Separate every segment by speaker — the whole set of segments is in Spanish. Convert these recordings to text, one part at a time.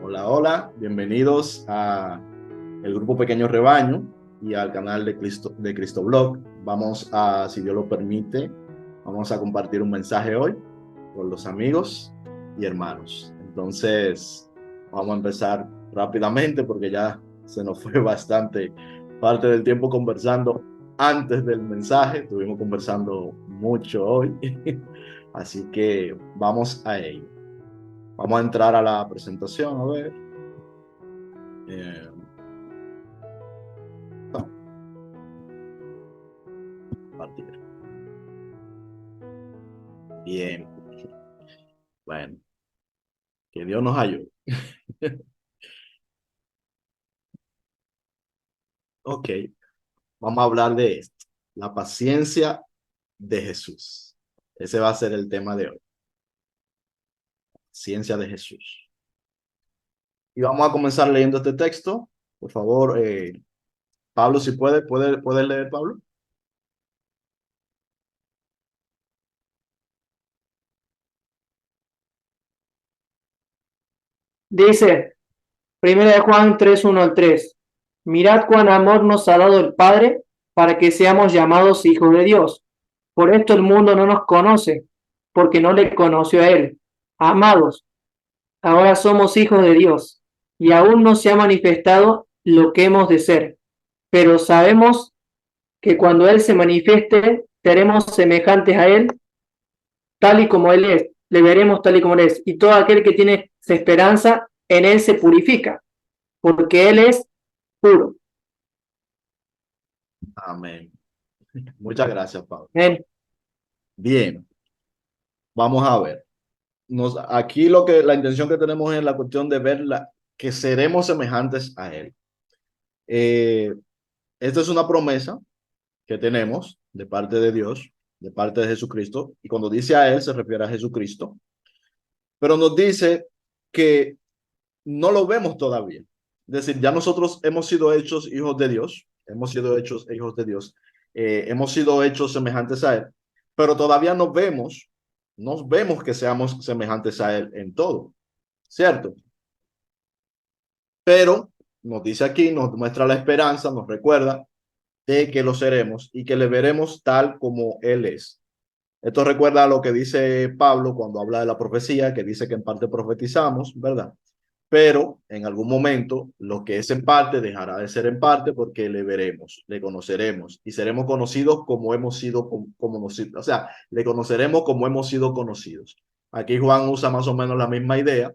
Speaker 1: Hola, hola, bienvenidos a el grupo Pequeño Rebaño y al canal de Cristo Blog. Vamos a, si Dios lo permite, vamos a compartir un mensaje hoy con los amigos y hermanos. Entonces, vamos a empezar rápidamente porque ya se nos fue bastante parte del tiempo conversando antes del mensaje. Estuvimos conversando mucho hoy, así que vamos a ello. Vamos a entrar a la presentación, a ver. Eh, Partir. Bien, bueno, que Dios nos ayude. Ok, vamos a hablar de esto, la paciencia de Jesús. Ese va a ser el tema de hoy, ciencia de Jesús. Y vamos a comenzar leyendo este texto. Por favor, Pablo, si puede leer, Pablo.
Speaker 2: Dice, 1 Juan 3, 1 al 3. Mirad cuán amor nos ha dado el Padre para que seamos llamados hijos de Dios. Por esto el mundo no nos conoce, porque no le conoció a Él. Amados, ahora somos hijos de Dios, y aún no se ha manifestado lo que hemos de ser. Pero sabemos que cuando Él se manifieste, seremos semejantes a Él, tal y como Él es. Le veremos tal y como Él es. Y todo aquel que tiene esperanza en Él se purifica, porque Él es puro.
Speaker 1: Amén. Muchas gracias, Pablo.
Speaker 2: Amén.
Speaker 1: Bien, vamos a ver. Aquí la intención que tenemos es la cuestión de ver que seremos semejantes a Él. Eh, Esta es una promesa que tenemos de parte de Dios, de parte de Jesucristo, y cuando dice a Él se refiere a Jesucristo, pero nos dice que no lo vemos todavía. Es decir, ya nosotros hemos sido hechos hijos de Dios, hemos sido hechos hijos de Dios, hemos sido hechos semejantes a Él, pero todavía no vemos que seamos semejantes a Él en todo, ¿cierto? Pero nos dice aquí, nos muestra la esperanza, nos recuerda de que lo seremos y que le veremos tal como Él es. Esto recuerda a lo que dice Pablo cuando habla de la profecía, que dice que en parte profetizamos, ¿verdad? Pero en algún momento lo que es en parte dejará de ser en parte porque le veremos, le conoceremos y seremos conocidos como hemos sido, o sea, le conoceremos como hemos sido conocidos. Aquí Juan usa más o menos la misma idea.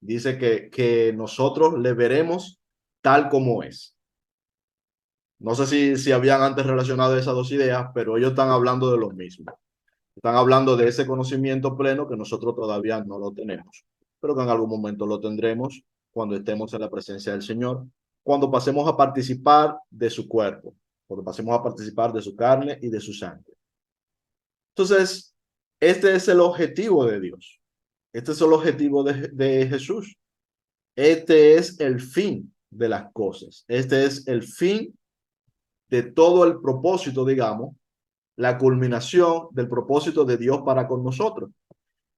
Speaker 1: Dice que nosotros le veremos tal como es. No sé si habían antes relacionado esas dos ideas, pero ellos están hablando de lo mismo. Están hablando de ese conocimiento pleno que nosotros todavía no lo tenemos, pero que en algún momento lo tendremos cuando estemos en la presencia del Señor, cuando pasemos a participar de su cuerpo, cuando pasemos a participar de su carne y de su sangre. Entonces, este es el objetivo de Dios. Este es el objetivo de Jesús. Este es el fin de las cosas. Este es el fin de todo el propósito, digamos, la culminación del propósito de Dios para con nosotros.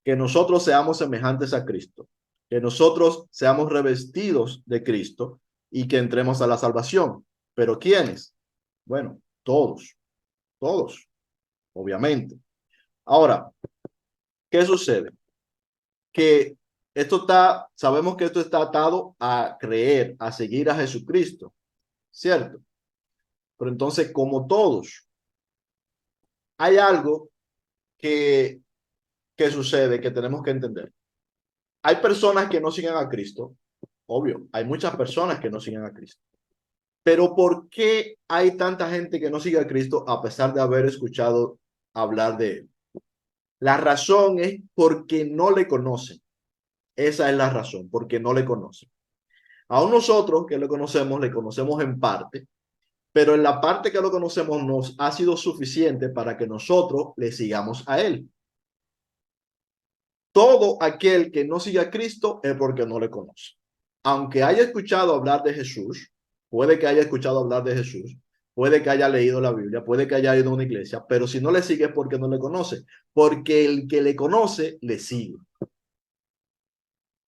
Speaker 1: Que nosotros seamos semejantes a Cristo, que nosotros seamos revestidos de Cristo y que entremos a la salvación. ¿Pero quiénes? Bueno, todos, obviamente. Ahora, ¿qué sucede? Que sabemos que esto está atado a creer, a seguir a Jesucristo, ¿cierto? Pero entonces, como todos, hay algo que, que sucede que tenemos que entender. Hay personas que no siguen a Cristo, obvio, hay muchas personas que no siguen a Cristo. Pero ¿por qué hay tanta gente que no sigue a Cristo a pesar de haber escuchado hablar de él? La razón es porque no le conocen. Esa es la razón, porque no le conocen. Aún nosotros que le conocemos en parte, pero en la parte que lo conocemos nos ha sido suficiente para que nosotros le sigamos a él. Todo aquel que no sigue a Cristo es porque no le conoce. Aunque haya escuchado hablar de Jesús, puede que haya escuchado hablar de Jesús, puede que haya leído la Biblia, puede que haya ido a una iglesia, pero si no le sigue es porque no le conoce, porque el que le conoce le sigue.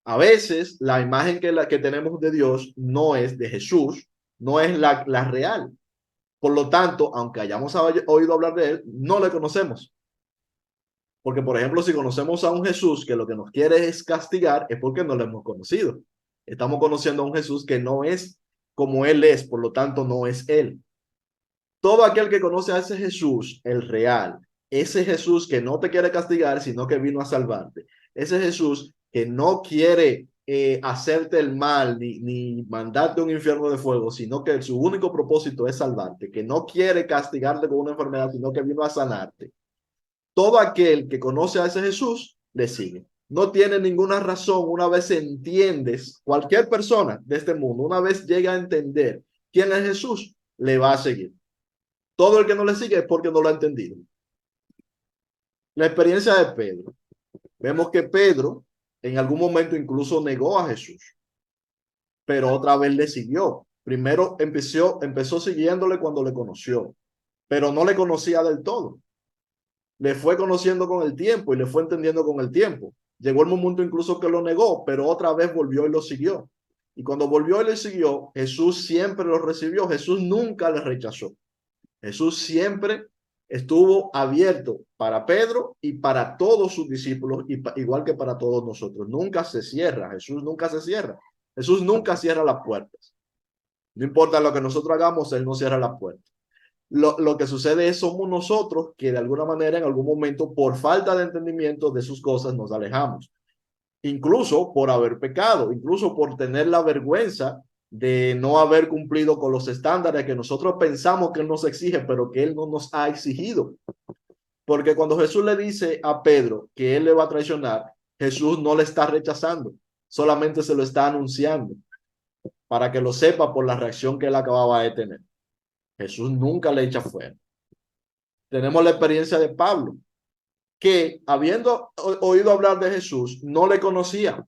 Speaker 1: A veces la imagen que tenemos de Dios no es de Jesús, no es la real. Por lo tanto, aunque hayamos oído hablar de él, no le conocemos. Porque, por ejemplo, si conocemos a un Jesús que lo que nos quiere es castigar, es porque no lo hemos conocido. Estamos conociendo a un Jesús que no es como él es, por lo tanto, no es él. Todo aquel que conoce a ese Jesús, el real, ese Jesús que no te quiere castigar, sino que vino a salvarte, ese Jesús que no quiere hacerte el mal ni mandarte a un infierno de fuego, sino que su único propósito es salvarte, que no quiere castigarte con una enfermedad, sino que vino a sanarte. Todo aquel que conoce a ese Jesús le sigue. No tiene ninguna razón, una vez entiendes, cualquier persona de este mundo, una vez llega a entender quién es Jesús, le va a seguir. Todo el que no le sigue es porque no lo ha entendido. La experiencia de Pedro. Vemos que Pedro en algún momento incluso negó a Jesús, pero otra vez le siguió. Primero empezó siguiéndole cuando le conoció, pero no le conocía del todo. Le fue conociendo con el tiempo y le fue entendiendo con el tiempo. Llegó el momento incluso que lo negó, pero otra vez volvió y lo siguió. Y cuando volvió y le siguió, Jesús siempre lo recibió. Jesús nunca le rechazó. Jesús siempre estuvo abierto para Pedro y para todos sus discípulos, igual que para todos nosotros. Nunca se cierra. Jesús nunca se cierra. Jesús nunca cierra las puertas. No importa lo que nosotros hagamos, Él no cierra las puertas. Lo que sucede es somos nosotros que de alguna manera en algún momento por falta de entendimiento de sus cosas nos alejamos, incluso por haber pecado, incluso por tener la vergüenza de no haber cumplido con los estándares que nosotros pensamos que Él nos exige, pero que Él no nos ha exigido. Porque cuando Jesús le dice a Pedro que Él le va a traicionar, Jesús no le está rechazando, solamente se lo está anunciando para que lo sepa por la reacción que Él acababa de tener. Jesús nunca le echa fuera. Tenemos la experiencia de Pablo, que habiendo oído hablar de Jesús, no le conocía.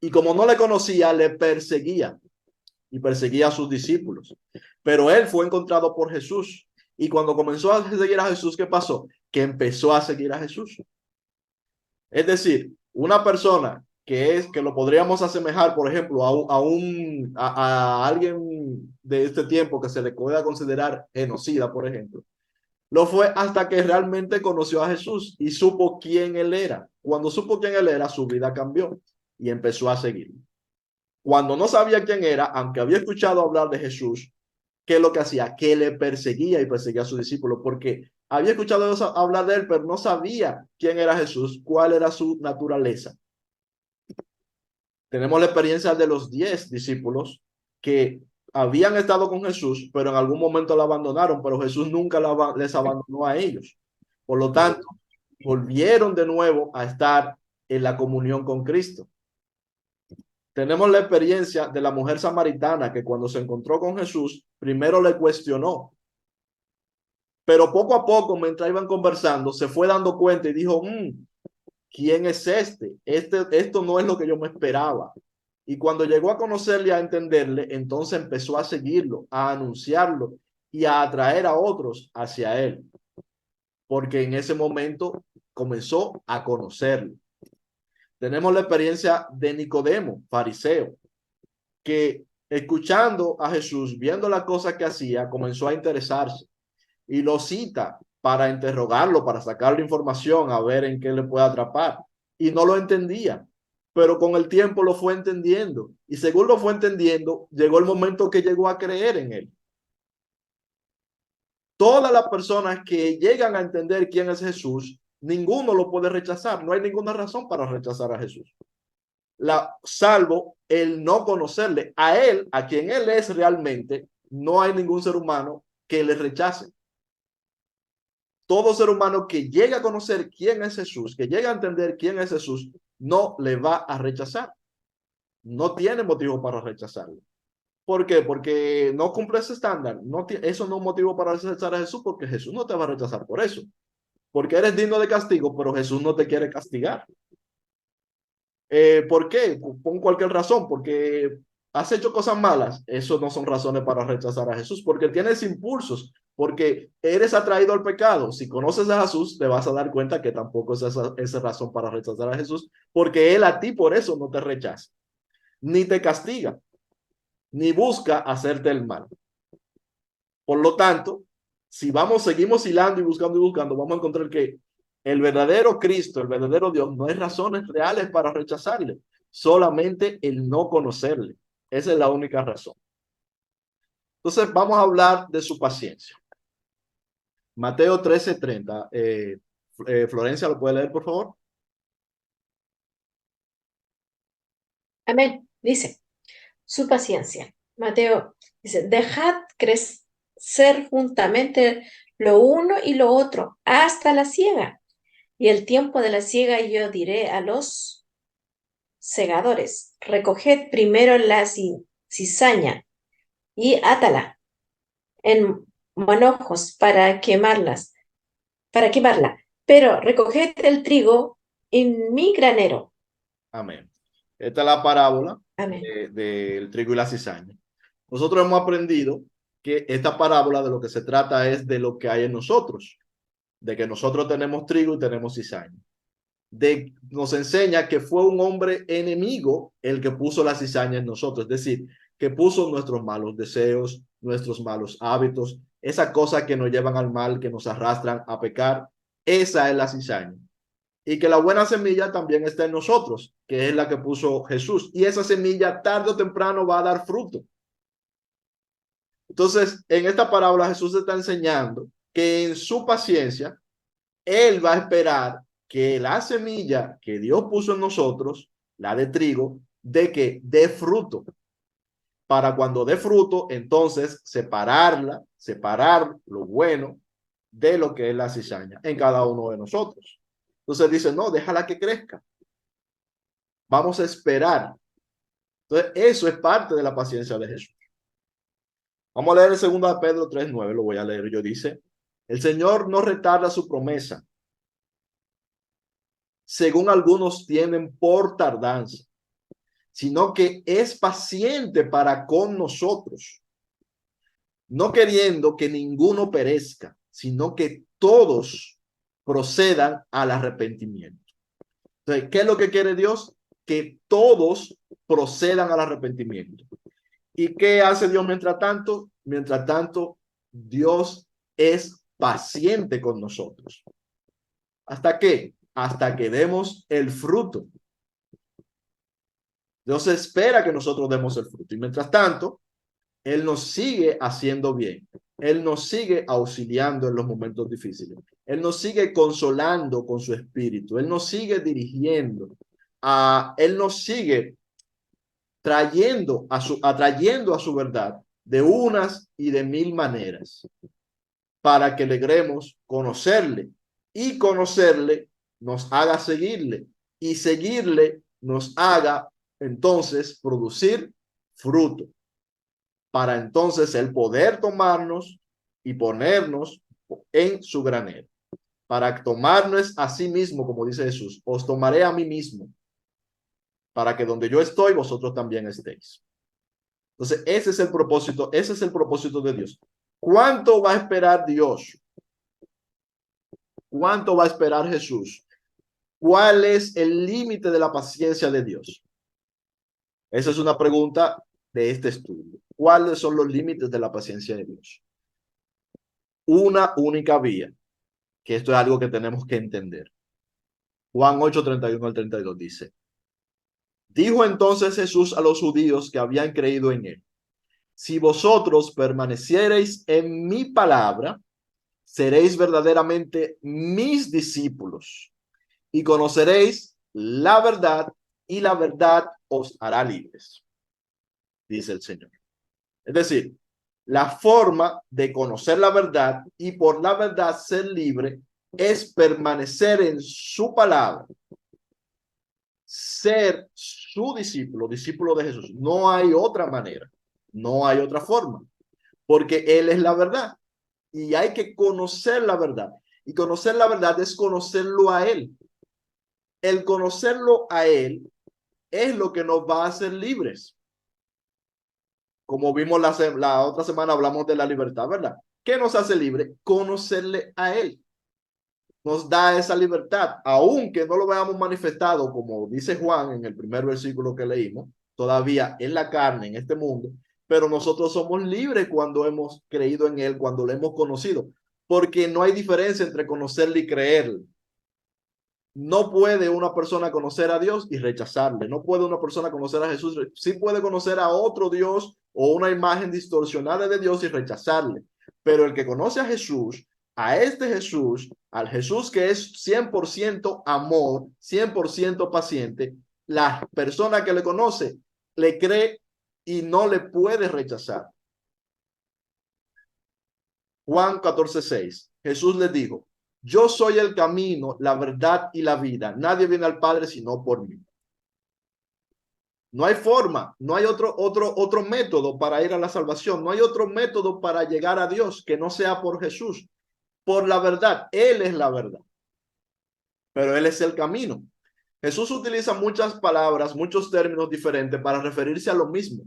Speaker 1: Y como no le conocía, le perseguía y perseguía a sus discípulos. Pero él fue encontrado por Jesús. Y cuando comenzó a seguir a Jesús, ¿qué pasó? Que empezó a seguir a Jesús. Es decir, una persona que lo podríamos asemejar, por ejemplo, a alguien de este tiempo que se le pueda considerar genocida, por ejemplo. Lo fue hasta que realmente conoció a Jesús y supo quién él era. Cuando supo quién él era, su vida cambió y empezó a seguirlo. Cuando no sabía quién era, aunque había escuchado hablar de Jesús, ¿qué es lo que hacía? Que le perseguía y perseguía a sus discípulos, porque había escuchado hablar de él, pero no sabía quién era Jesús, cuál era su naturaleza. Tenemos la experiencia de los 10 discípulos que habían estado con Jesús, pero en algún momento la abandonaron, pero Jesús nunca les abandonó a ellos. Por lo tanto, volvieron de nuevo a estar en la comunión con Cristo. Tenemos la experiencia de la mujer samaritana que cuando se encontró con Jesús, primero le cuestionó, pero poco a poco, mientras iban conversando, se fue dando cuenta y dijo, ¿quién es este? Esto no es lo que yo me esperaba. Y cuando llegó a conocerle, a entenderle, entonces empezó a seguirlo, a anunciarlo y a atraer a otros hacia él. Porque en ese momento comenzó a conocerlo. Tenemos la experiencia de Nicodemo, fariseo, que escuchando a Jesús, viendo las cosas que hacía, comenzó a interesarse y lo cita para interrogarlo, para sacarle información, a ver en qué le puede atrapar. Y no lo entendía, pero con el tiempo lo fue entendiendo. Y según lo fue entendiendo, llegó el momento que llegó a creer en él. Todas las personas que llegan a entender quién es Jesús, ninguno lo puede rechazar. No hay ninguna razón para rechazar a Jesús. Salvo el no conocerle. A él, a quien él es realmente, no hay ningún ser humano que le rechace. Todo ser humano que llegue a conocer quién es Jesús, que llegue a entender quién es Jesús, no le va a rechazar. No tiene motivo para rechazarlo. ¿Por qué? Porque no cumple ese estándar. Eso no es un motivo para rechazar a Jesús, porque Jesús no te va a rechazar por eso. Porque eres digno de castigo, pero Jesús no te quiere castigar. ¿Por qué? Pon cualquier razón, porque has hecho cosas malas. Eso no son razones para rechazar a Jesús, porque tienes impulsos porque eres atraído al pecado. Si conoces a Jesús, te vas a dar cuenta que tampoco es esa razón para rechazar a Jesús, porque Él a ti por eso no te rechaza, ni te castiga, ni busca hacerte el mal. Por lo tanto, si seguimos hilando y buscando, vamos a encontrar que el verdadero Cristo, el verdadero Dios, no hay razones reales para rechazarle, solamente el no conocerle. Esa es la única razón. Entonces, vamos a hablar de su paciencia. Mateo 13:30. Florencia, ¿lo puede leer, por favor?
Speaker 3: Amén. Dice, su paciencia. Mateo dice, dejad crecer juntamente lo uno y lo otro hasta la siega. Y el tiempo de la siega yo diré a los segadores, recoged primero la cizaña y átala en manojos para quemarla, pero recoged el trigo en mi granero.
Speaker 1: Amén. Esta es la parábola
Speaker 3: Amén.
Speaker 1: del trigo y la cizaña. Nosotros hemos aprendido que esta parábola de lo que se trata es de lo que hay en nosotros, de que nosotros tenemos trigo y tenemos cizaña. Nos enseña que fue un hombre enemigo el que puso la cizaña en nosotros, es decir, que puso nuestros malos deseos, nuestros malos hábitos, esas cosas que nos llevan al mal, que nos arrastran a pecar. Esa es la cizaña. Y que la buena semilla también está en nosotros, que es la que puso Jesús. Y esa semilla tarde o temprano va a dar fruto. Entonces, en esta parábola Jesús está enseñando que en su paciencia, Él va a esperar que la semilla que Dios puso en nosotros, la de trigo, de que dé fruto. Para cuando dé fruto, entonces separar lo bueno de lo que es la cizaña en cada uno de nosotros. Entonces dice, no, déjala que crezca. Vamos a esperar. Entonces, eso es parte de la paciencia de Jesús. Vamos a leer el 2 de Pedro 3:9, lo voy a leer yo. Dice, el Señor no retarda su promesa, según algunos tienen por tardanza, sino que es paciente para con nosotros, no queriendo que ninguno perezca, sino que todos procedan al arrepentimiento. Entonces, ¿qué es lo que quiere Dios? Que todos procedan al arrepentimiento. ¿Y qué hace Dios mientras tanto? Mientras tanto, Dios es paciente con nosotros. ¿Hasta qué? Hasta que demos el fruto. Dios espera que nosotros demos el fruto. Y mientras tanto, Él nos sigue haciendo bien. Él nos sigue auxiliando en los momentos difíciles. Él nos sigue consolando con su espíritu. Él nos sigue dirigiendo. Él nos sigue atrayendo a su verdad de unas y de mil maneras para que logremos conocerle, y conocerle nos haga seguirle, y seguirle nos haga entonces producir fruto, para entonces el poder tomarnos y ponernos en su granero, para tomarnos a sí mismo, como dice Jesús, os tomaré a mí mismo, para que donde yo estoy, vosotros también estéis. Entonces, ese es el propósito de Dios. ¿Cuánto va a esperar Dios? ¿Cuánto va a esperar Jesús? ¿Cuál es el límite de la paciencia de Dios? Esa es una pregunta de este estudio. ¿Cuáles son los límites de la paciencia de Dios? Una única vía, que esto es algo que tenemos que entender. Juan 8:31-32 dice, dijo entonces Jesús a los judíos que habían creído en él, si vosotros permaneciereis en mi palabra, seréis verdaderamente mis discípulos y conoceréis la verdad y la verdad os hará libres, dice el Señor. Es decir, la forma de conocer la verdad y por la verdad ser libre es permanecer en su palabra, ser su discípulo, discípulo de Jesús. No hay otra manera, no hay otra forma, porque Él es la verdad y hay que conocer la verdad. Y conocer la verdad es conocerlo a Él. El conocerlo a Él es lo que nos va a hacer libres. Como vimos la otra semana, hablamos de la libertad, ¿verdad? ¿Qué nos hace libre? Conocerle a Él. Nos da esa libertad, aunque no lo veamos manifestado, como dice Juan en el primer versículo que leímos, todavía en la carne, en este mundo, pero nosotros somos libres cuando hemos creído en Él, cuando lo hemos conocido, porque no hay diferencia entre conocerle y creerle. No puede una persona conocer a Dios y rechazarle. No puede una persona conocer a Jesús. Sí puede conocer a otro Dios o una imagen distorsionada de Dios y rechazarle. Pero el que conoce a este Jesús, al Jesús que es 100% amor, 100% paciente, la persona que le conoce le cree y no le puede rechazar. Juan 14:6. Jesús les dijo: yo soy el camino, la verdad y la vida. Nadie viene al Padre sino por mí. No hay forma, no hay otro método para ir a la salvación. No hay otro método para llegar a Dios que no sea por Jesús. Por la verdad. Él es la verdad. Pero Él es el camino. Jesús utiliza muchas palabras, muchos términos diferentes para referirse a lo mismo.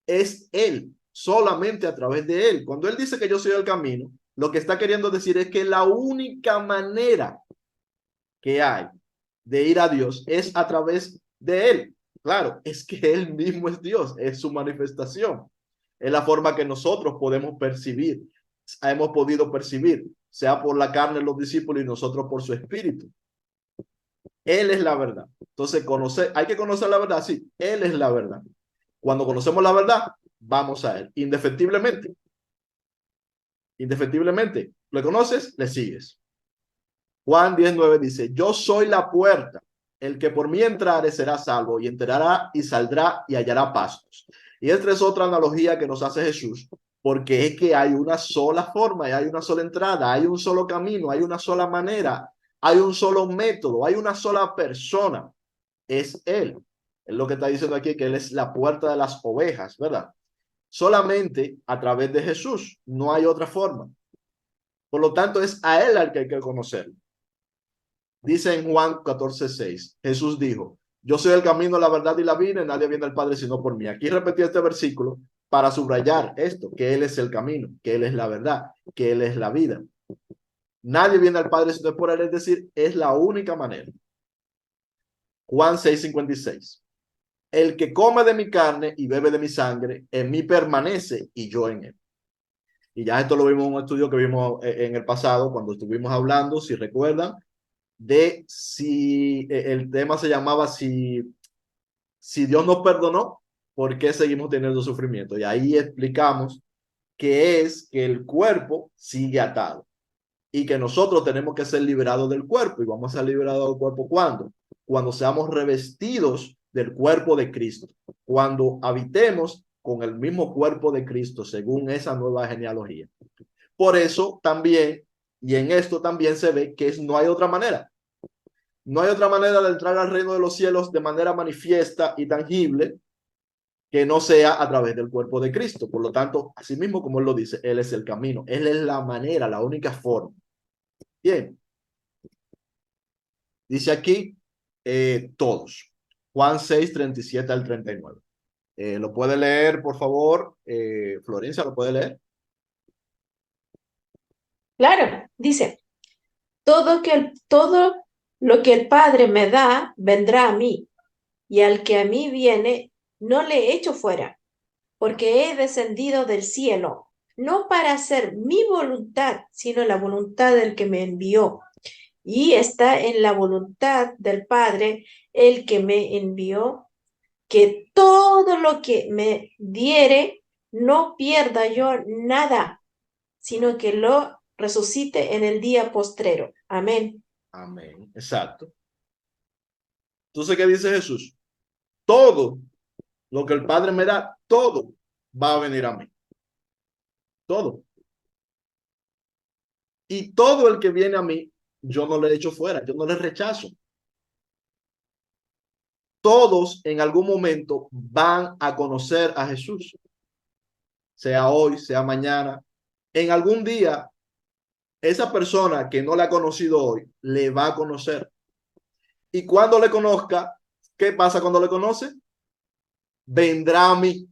Speaker 1: Es Él, solamente a través de Él. Cuando Él dice que yo soy el camino, lo que está queriendo decir es que la única manera que hay de ir a Dios es a través de Él. Claro, es que Él mismo es Dios, es su manifestación. Es la forma que nosotros podemos percibir, hemos podido percibir, sea por la carne los discípulos y nosotros por su espíritu. Él es la verdad. Entonces, hay que conocer la verdad, sí, Él es la verdad. Cuando conocemos la verdad, vamos a Él, indefectiblemente. Indefectiblemente. ¿Le conoces? Le sigues. Juan 19 dice: yo soy la puerta. El que por mí entrare será salvo, y entrará y saldrá y hallará pastos. Y esta es otra analogía que nos hace Jesús, porque es que hay una sola forma, y hay una sola entrada, hay un solo camino, hay una sola manera, hay un solo método, hay una sola persona. Es Él. Es lo que está diciendo aquí, que Él es la puerta de las ovejas, ¿verdad? Solamente a través de Jesús, no hay otra forma. Por lo tanto, es a Él al que hay que conocer. Dice en Juan 14:6, Jesús dijo: yo soy el camino, la verdad y la vida, y nadie viene al Padre sino por mí. Aquí repetí este versículo para subrayar esto, que Él es el camino, que Él es la verdad, que Él es la vida. Nadie viene al Padre sino por Él, es decir, es la única manera. Juan 6:56, el que come de mi carne y bebe de mi sangre, en mí permanece y yo en él. Y ya esto lo vimos en un estudio que vimos en el pasado, cuando estuvimos hablando, si recuerdan, de si el tema se llamaba si Dios nos perdonó, ¿por qué seguimos teniendo sufrimiento? Y ahí explicamos que es que el cuerpo sigue atado y que nosotros tenemos que ser liberados del cuerpo. ¿Y vamos a ser liberados del cuerpo cuándo? Cuando seamos revestidos del cuerpo de Cristo, cuando habitemos con el mismo cuerpo de Cristo, según esa nueva genealogía. Por eso también, y en esto también se ve que no hay otra manera. No hay otra manera de entrar al reino de los cielos de manera manifiesta y tangible que no sea a través del cuerpo de Cristo. Por lo tanto, así mismo como Él lo dice, Él es el camino, Él es la manera, la única forma. Bien. Dice aquí, todos. Juan 6:37 al 39. ¿Lo puede leer, por favor? Florencia, ¿lo puede leer?
Speaker 3: Claro, dice, todo lo que el Padre me da, vendrá a mí, y al que a mí viene, no le echo fuera, porque he descendido del cielo, no para hacer mi voluntad, sino la voluntad del que me envió. Y está en la voluntad del Padre, el que me envió, que todo lo que me diere, no pierda yo nada, sino que lo resucite en el día postrero. Amén.
Speaker 1: Amén. Exacto. Entonces, ¿qué dice Jesús? Todo lo que el Padre me da, todo va a venir a mí. Todo. Y todo el que viene a mí, yo no le echo fuera, yo no le rechazo. Todos en algún momento van a conocer a Jesús. Sea hoy, sea mañana. En algún día, esa persona que no la ha conocido hoy, le va a conocer. Y cuando le conozca, ¿qué pasa cuando le conoce? Vendrá a mí.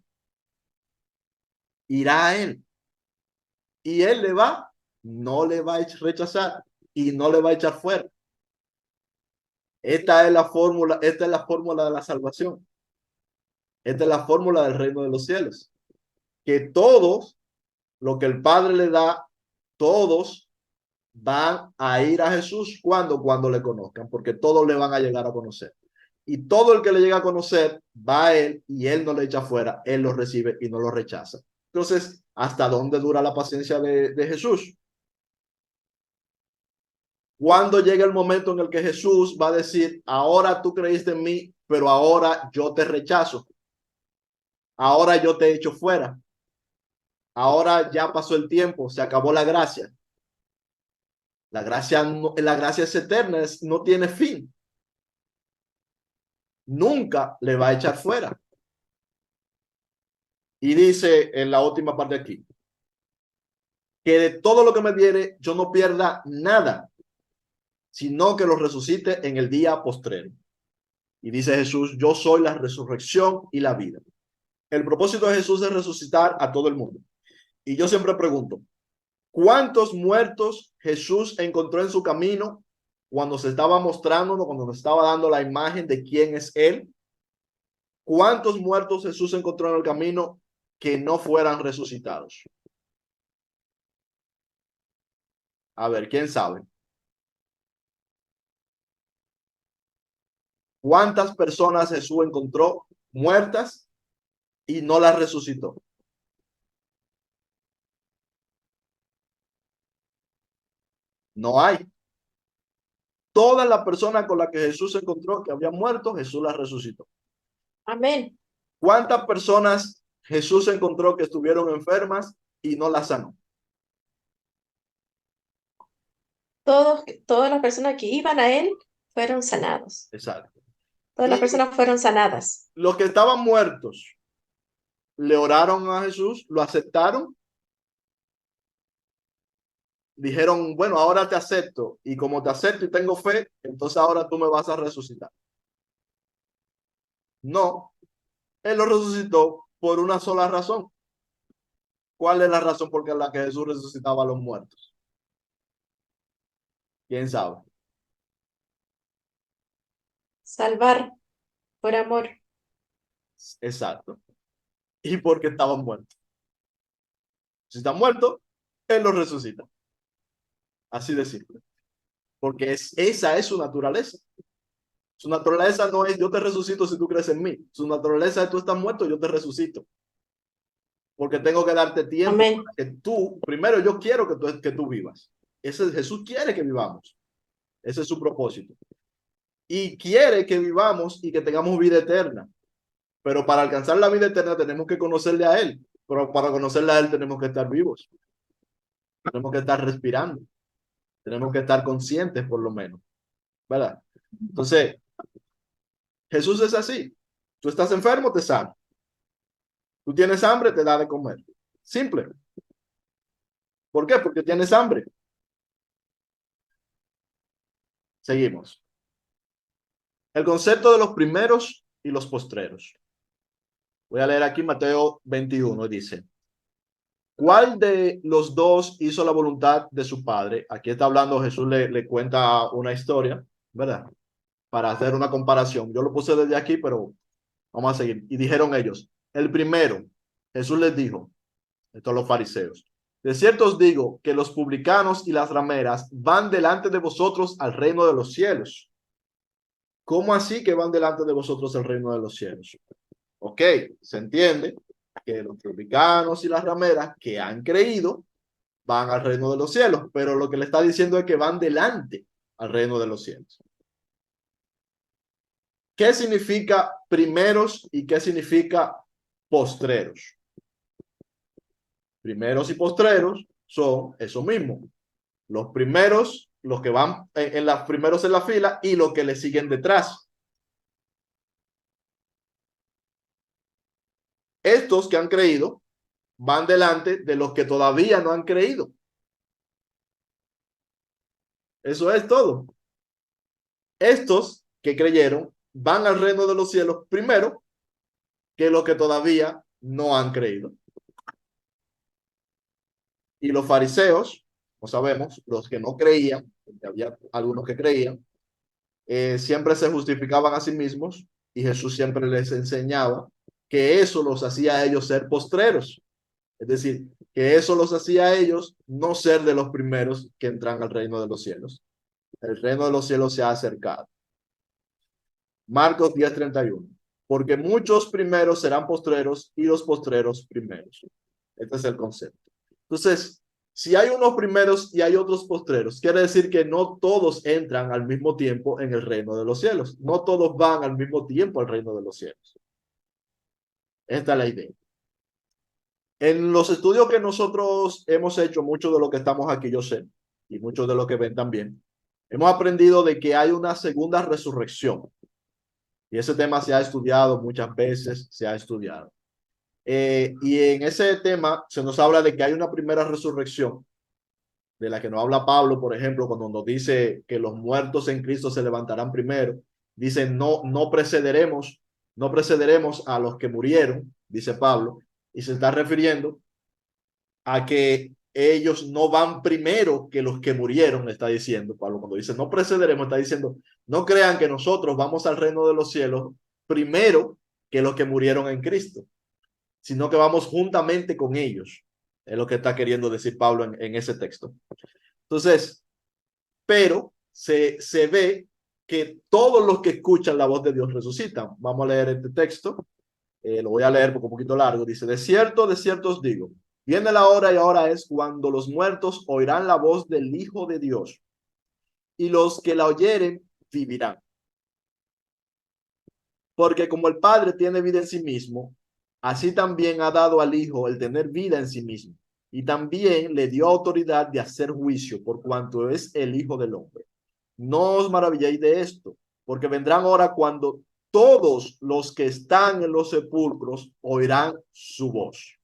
Speaker 1: Irá a él. y él no le va a rechazar y no le va a echar fuera. Esta es la fórmula de la salvación. Esta es la fórmula del reino de los cielos. Que todos, lo que el Padre le da, todos van a ir a Jesús cuando le conozcan, porque todos le van a llegar a conocer. Y todo el que le llega a conocer va a él y él no le echa fuera, él lo recibe y no lo rechaza. Entonces, ¿hasta dónde dura la paciencia de Jesús? Cuando llega el momento en el que Jesús va a decir, ahora tú creíste en mí, pero ahora yo te rechazo. Ahora yo te echo fuera. Ahora ya pasó el tiempo, se acabó la gracia. La gracia es eterna, no tiene fin. Nunca le va a echar fuera. Y dice en la última parte aquí, que de todo lo que me diere, yo no pierda nada, sino que lo resucite en el día postrero. Y dice Jesús, yo soy la resurrección y la vida. El propósito de Jesús es resucitar a todo el mundo. Y yo siempre pregunto, ¿cuántos muertos Jesús encontró en su camino cuando se estaba mostrándonos, cuando nos estaba dando la imagen de quién es Él? ¿Cuántos muertos Jesús encontró en el camino que no fueran resucitados? A ver, ¿quién sabe? ¿Cuántas personas Jesús encontró muertas y no las resucitó? No hay. Todas las personas con las que Jesús se encontró que habían muerto, Jesús las resucitó.
Speaker 3: Amén.
Speaker 1: ¿Cuántas personas Jesús encontró que estuvieron enfermas y no las sanó?
Speaker 3: Todas las personas que iban a él fueron sanados.
Speaker 1: Exacto.
Speaker 3: Todas las
Speaker 1: Y
Speaker 3: personas fueron sanadas.
Speaker 1: los que estaban muertos le oraron a Jesús, lo aceptaron, dijeron, bueno, ahora te acepto, y como te acepto y tengo fe, entonces ahora tú me vas a resucitar. No, él lo resucitó por una sola razón. ¿Cuál es la razón por la que Jesús resucitaba a los muertos? ¿Quién sabe?
Speaker 3: Salvar por amor.
Speaker 1: Exacto. Y porque estaban muertos. Si están muertos, él los resucita. Así de simple. Porque esa es su naturaleza. Su naturaleza no es yo te resucito si tú crees en mí. Su naturaleza es tú estás muerto, yo te resucito. Porque tengo que darte tiempo
Speaker 3: Amén.
Speaker 1: para que tú, primero yo quiero que tú vivas. Jesús quiere que vivamos. Ese es su propósito. Y quiere que vivamos y que tengamos vida eterna. Pero para alcanzar la vida eterna tenemos que conocerle a Él. Pero para conocerle a Él tenemos que estar vivos. Tenemos que estar respirando. Tenemos que estar conscientes por lo menos. ¿Verdad? Entonces, Jesús es así. Tú estás enfermo, te sana. Tú tienes hambre, te da de comer. Simple. ¿Por qué? Porque tienes hambre. Seguimos. El concepto de los primeros y los postreros. Voy a leer aquí Mateo 21, dice, ¿cuál de los dos hizo la voluntad de su padre? Aquí está hablando, Jesús le cuenta una historia, ¿verdad? Para hacer una comparación. Yo lo puse desde aquí, pero vamos a seguir. Y dijeron ellos, el primero, Jesús les dijo, esto a los fariseos, de cierto os digo que los publicanos y las rameras van delante de vosotros al reino de los cielos. ¿Cómo así que van delante de vosotros al reino de los cielos? Ok, se entiende que los publicanos y las rameras que han creído van al reino de los cielos, pero lo que le está diciendo es que van delante al reino de los cielos. ¿Qué significa primeros y qué significa postreros? Primeros y postreros son eso mismo. Los primeros, los que van en los primeros en la fila y los que le siguen detrás. Estos que han creído van delante de los que todavía no han creído. Eso es todo. Estos que creyeron van al reino de los cielos primero que los que todavía no han creído. Y los fariseos, como sabemos, los que no creían, porque había algunos que creían, siempre se justificaban a sí mismos y Jesús siempre les enseñaba que eso los hacía a ellos ser postreros. Es decir, que eso los hacía a ellos no ser de los primeros que entran al reino de los cielos. El reino de los cielos se ha acercado. Marcos 10:31. Porque muchos primeros serán postreros y los postreros primeros. Este es el concepto. Entonces, si hay unos primeros y hay otros postreros, quiere decir que no todos entran al mismo tiempo en el reino de los cielos. No todos van al mismo tiempo al reino de los cielos. Esta es la idea. En los estudios que nosotros hemos hecho, mucho de lo que estamos aquí, yo sé, y muchos de lo que ven también, hemos aprendido de que hay una segunda resurrección. Y ese tema se ha estudiado muchas veces, se ha estudiado. Y en ese tema se nos habla de que hay una primera resurrección, de la que nos habla Pablo, por ejemplo, cuando nos dice que los muertos en Cristo se levantarán primero. Dice, no precederemos a los que murieron, dice Pablo, y se está refiriendo a que ellos no van primero que los que murieron, está diciendo Pablo. Cuando dice no precederemos, está diciendo, no crean que nosotros vamos al reino de los cielos primero que los que murieron en Cristo, sino que vamos juntamente con ellos. Es lo que está queriendo decir Pablo en ese texto. Entonces, pero se ve que todos los que escuchan la voz de Dios resucitan. Vamos a leer este texto. Lo voy a leer porque es un poquito largo. Dice, de cierto os digo, viene la hora y ahora es cuando los muertos oirán la voz del Hijo de Dios, y los que la oyeren vivirán. Porque como el Padre tiene vida en sí mismo, así también ha dado al Hijo el tener vida en sí mismo. Y también le dio autoridad de hacer juicio por cuanto es el Hijo del Hombre. No os maravilléis de esto, porque vendrán horas cuando todos los que están en los sepulcros oirán su voz.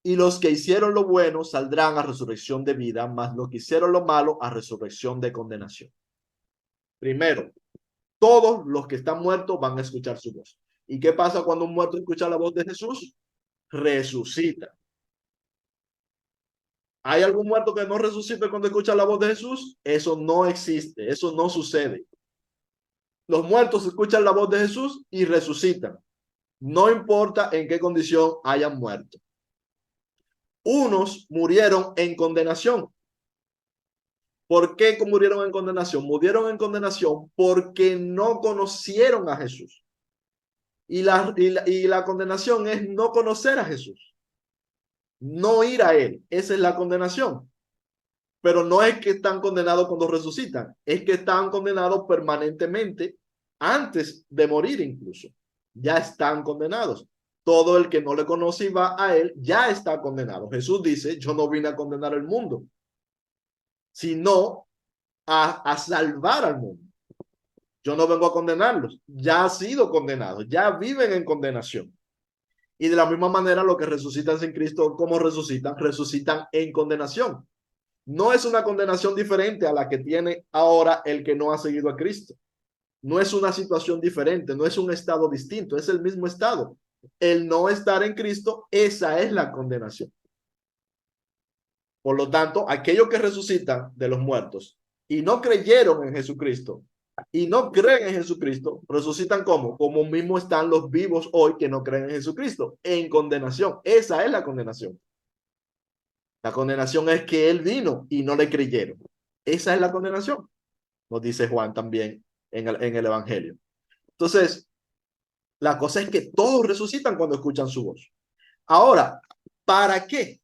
Speaker 1: Y los que hicieron lo bueno saldrán a resurrección de vida, mas los que hicieron lo malo a resurrección de condenación. Primero, todos los que están muertos van a escuchar su voz. ¿Y qué pasa cuando un muerto escucha la voz de Jesús? Resucita. ¿Hay algún muerto que no resucite cuando escucha la voz de Jesús? Eso no existe, eso no sucede. Los muertos escuchan la voz de Jesús y resucitan. No importa en qué condición hayan muerto. Unos murieron en condenación. ¿Por qué murieron en condenación? Murieron en condenación porque no conocieron a Jesús. Y la condenación es no conocer a Jesús. No ir a Él. Esa es la condenación. Pero no es que están condenados cuando resucitan. Es que están condenados permanentemente antes de morir incluso. Ya están condenados. Todo el que no le conoce y va a Él ya está condenado. Jesús dice, yo no vine a condenar el mundo, sino a salvar al mundo. Yo no vengo a condenarlos, ya han sido condenados, ya viven en condenación. Y de la misma manera los que resucitan sin Cristo, ¿cómo resucitan? Resucitan en condenación. No es una condenación diferente a la que tiene ahora el que no ha seguido a Cristo. No es una situación diferente, no es un estado distinto, es el mismo estado. El no estar en Cristo, esa es la condenación. Por lo tanto, aquellos que resucitan de los muertos y no creyeron en Jesucristo y no creen en Jesucristo, resucitan como mismo están los vivos hoy que no creen en Jesucristo, en condenación. Esa es la condenación. La condenación es que Él vino y no le creyeron. Esa es la condenación, nos dice Juan también en el Evangelio. Entonces, la cosa es que todos resucitan cuando escuchan su voz. Ahora, ¿para qué?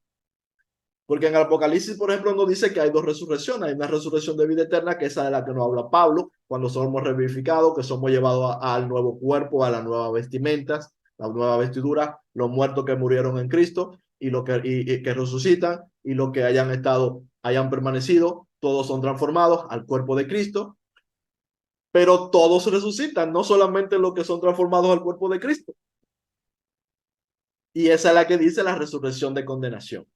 Speaker 1: Porque en el Apocalipsis, por ejemplo, nos dice que hay dos resurrecciones. Hay una resurrección de vida eterna, que esa de la que nos habla Pablo, cuando somos revivificados, que somos llevados al nuevo cuerpo, a las nuevas vestimentas, la nueva vestidura, los muertos que murieron en Cristo y que resucitan, y los que hayan permanecido, todos son transformados al cuerpo de Cristo. Pero todos resucitan, no solamente los que son transformados al cuerpo de Cristo. Y esa es la que dice la resurrección de condenación.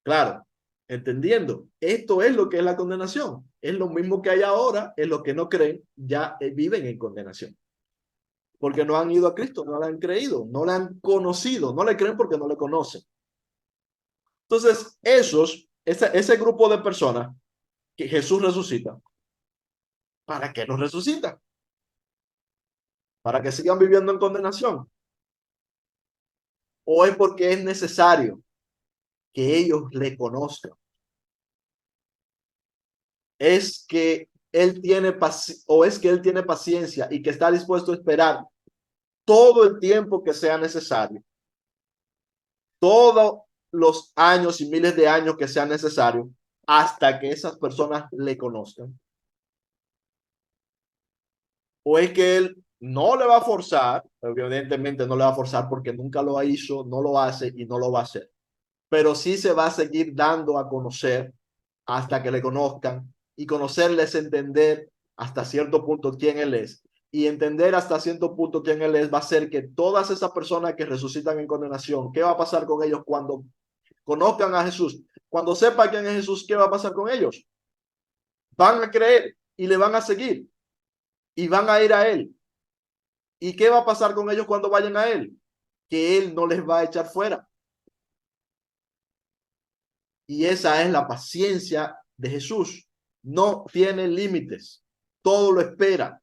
Speaker 1: Claro, entendiendo, esto es lo que es la condenación. Es lo mismo que hay ahora, es lo que no creen, ya viven en condenación. Porque no han ido a Cristo, no le han creído, no le han conocido, no le creen porque no le conocen. Entonces, ese grupo de personas que Jesús resucita, ¿para qué los resucita? ¿Para que sigan viviendo en condenación? ¿O es porque es necesario que ellos le conozcan? Es que él tiene paciencia y que está dispuesto a esperar todo el tiempo que sea necesario, todos los años y miles de años que sean necesarios, hasta que esas personas le conozcan. O es que él no le va a forzar, evidentemente no le va a forzar porque nunca lo hizo, no lo hace y no lo va a hacer, pero sí se va a seguir dando a conocer hasta que le conozcan, y conocerle es entender hasta cierto punto quién él es, y entender hasta cierto punto quién él es va a hacer que todas esas personas que resucitan en condenación, ¿qué va a pasar con ellos cuando conozcan a Jesús? Cuando sepa quién es Jesús, ¿qué va a pasar con ellos? Van a creer y le van a seguir y van a ir a él. ¿Y qué va a pasar con ellos cuando vayan a él? Que él no les va a echar fuera. Y esa es la paciencia de Jesús. No tiene límites. Todo lo espera,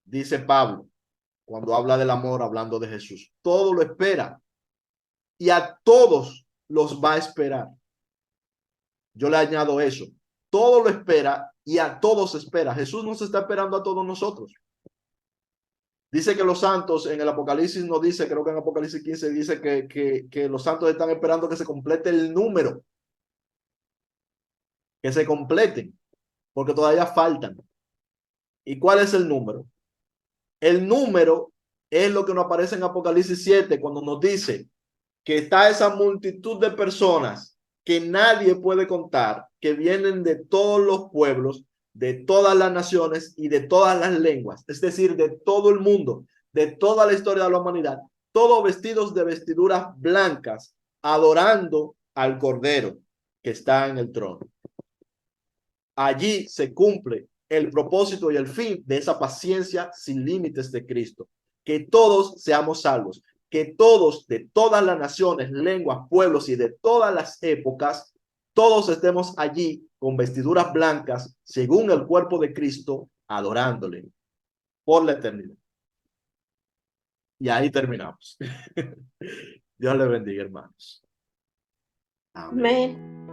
Speaker 1: dice Pablo, cuando habla del amor, hablando de Jesús. Todo lo espera y a todos los va a esperar. Yo le añado eso. Todo lo espera y a todos espera. Jesús nos está esperando a todos nosotros. Dice que los santos en el Apocalipsis nos dice, creo que en Apocalipsis 15 dice que los santos están esperando que se complete el número, que se completen, porque todavía faltan. ¿Y cuál es el número? El número es lo que nos aparece en Apocalipsis 7 cuando nos dice que está esa multitud de personas que nadie puede contar, que vienen de todos los pueblos, de todas las naciones y de todas las lenguas, es decir, de todo el mundo, de toda la historia de la humanidad, todos vestidos de vestiduras blancas, adorando al Cordero que está en el trono. Allí se cumple el propósito y el fin de esa paciencia sin límites de Cristo. Que todos seamos salvos, que todos de todas las naciones, lenguas, pueblos y de todas las épocas, todos estemos allí con vestiduras blancas, según el cuerpo de Cristo, adorándole por la eternidad. Y ahí terminamos. Dios le bendiga, hermanos. Amén.
Speaker 3: Amén.